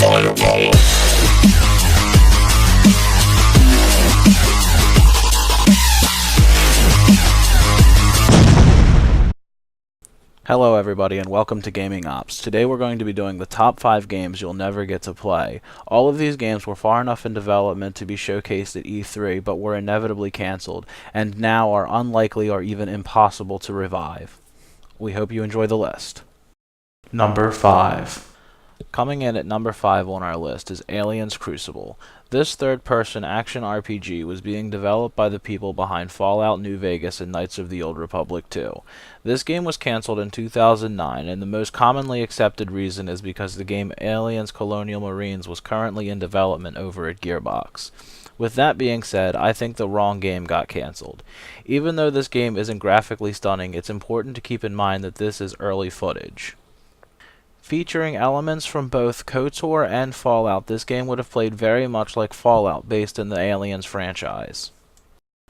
firepower. Hello everybody and welcome to Gaming Ops. Today we're going to be doing the top 5 games you'll never get to play. All of these games were far enough in development to be showcased at E3, but were inevitably cancelled, and now are unlikely or even impossible to revive. We hope you enjoy the list. Number 5. Coming in at number 5 on our list is Aliens Crucible. This third-person action RPG was being developed by the people behind Fallout New Vegas and Knights of the Old Republic 2. This game was cancelled in 2009, and the most commonly accepted reason is because the game Aliens Colonial Marines was currently in development over at Gearbox. With that being said, I think the wrong game got cancelled. Even though this game isn't graphically stunning, it's important to keep in mind that this is early footage. Featuring elements from both KOTOR and Fallout, this game would have played very much like Fallout based in the Aliens franchise.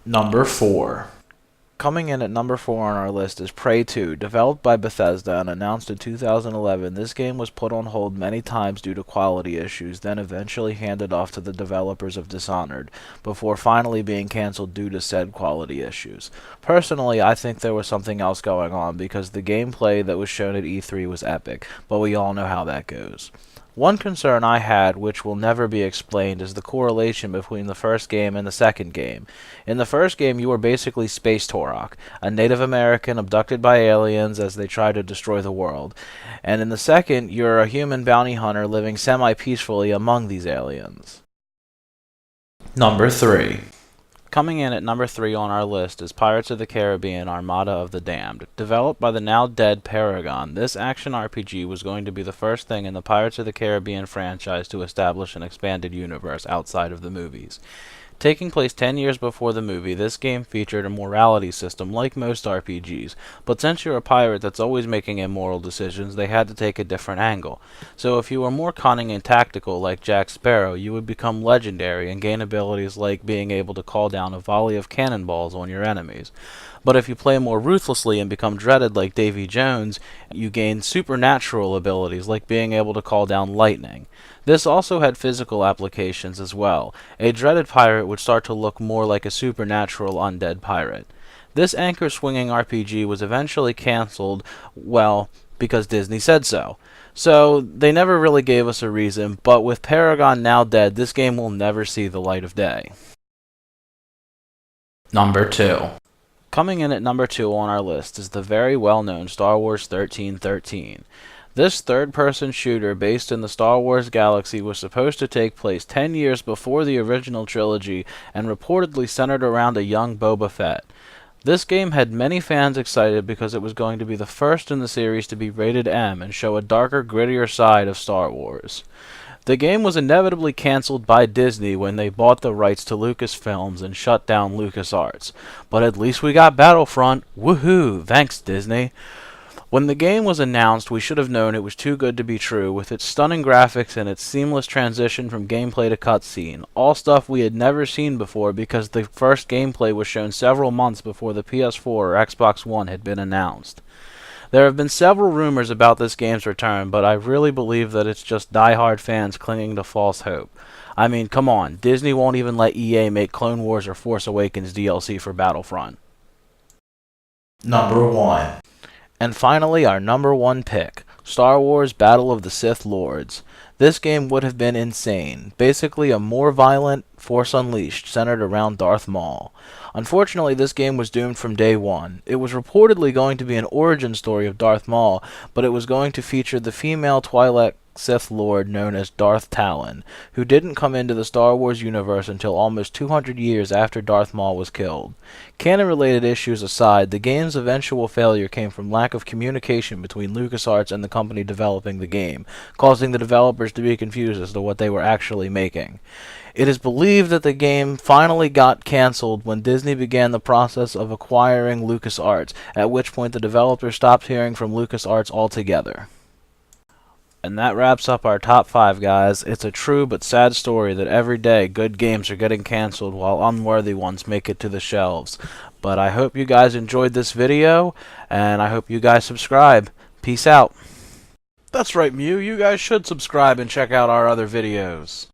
Number 4. Coming in at number 4 on our list is Preto. Developed by Bethesda and announced in 2011, this game was put on hold many times due to quality issues, then eventually handed off to the developers of Dishonored, before finally being cancelled due to said quality issues. Personally, I think there was something else going on because the gameplay that was shown at E3 was epic, but we all know how that goes. One concern I had, which will never be explained, is the correlation between the first game and the second game. In the first game, you were basically Space Turok, a Native American abducted by aliens as they try to destroy the world. And in the second, you're a human bounty hunter living semi-peacefully among these aliens. Number 3. Coming in at number 3 on our list is Pirates of the Caribbean Armada of the Damned. Developed by the now dead Paragon, this action RPG was going to be the first thing in the Pirates of the Caribbean franchise to establish an expanded universe outside of the movies. Taking place 10 years before the movie, this game featured a morality system like most RPGs, but since you're a pirate that's always making immoral decisions, they had to take a different angle. So if you were more cunning and tactical like Jack Sparrow, you would become legendary and gain abilities like being able to call down a volley of cannonballs on your enemies. But if you play more ruthlessly and become dreaded like Davy Jones, you gain supernatural abilities like being able to call down lightning. This also had physical applications as well. A dreaded pirate would start to look more like a supernatural undead pirate. This anchor-swinging RPG was eventually cancelled, well, because Disney said so. So, they never really gave us a reason, but with Paragon now dead, this game will never see the light of day. Number 2. Coming in at number 2 on our list is the very well-known Star Wars 1313. This third-person shooter based in the Star Wars galaxy was supposed to take place 10 years before the original trilogy and reportedly centered around a young Boba Fett. This game had many fans excited because it was going to be the first in the series to be rated M and show a darker, grittier side of Star Wars. The game was inevitably cancelled by Disney when they bought the rights to Lucasfilms and shut down LucasArts. But at least we got Battlefront. Woohoo! Thanks, Disney. When the game was announced, we should have known it was too good to be true, with its stunning graphics and its seamless transition from gameplay to cutscene, all stuff we had never seen before because the first gameplay was shown several months before the PS4 or Xbox One had been announced. There have been several rumors about this game's return, but I really believe that it's just die-hard fans clinging to false hope. I mean, come on, Disney won't even let EA make Clone Wars or Force Awakens DLC for Battlefront. Number 1. And finally, our number 1 pick, Star Wars Battle of the Sith Lords. This game would have been insane, basically a more violent Force Unleashed centered around Darth Maul. Unfortunately, this game was doomed from day one. It was reportedly going to be an origin story of Darth Maul, but it was going to feature the female Twi'lek Sith Lord known as Darth Talon, who didn't come into the Star Wars universe until almost 200 years after Darth Maul was killed. Canon-related issues aside, the game's eventual failure came from lack of communication between LucasArts and the company developing the game, causing the developers to be confused as to what they were actually making. It is believed that the game finally got cancelled when Disney began the process of acquiring LucasArts, at which point the developers stopped hearing from LucasArts altogether. And that wraps up our top 5, guys. It's a true but sad story that every day good games are getting cancelled while unworthy ones make it to the shelves. But I hope you guys enjoyed this video, and I hope you guys subscribe. Peace out. That's right, Mew. You guys should subscribe and check out our other videos.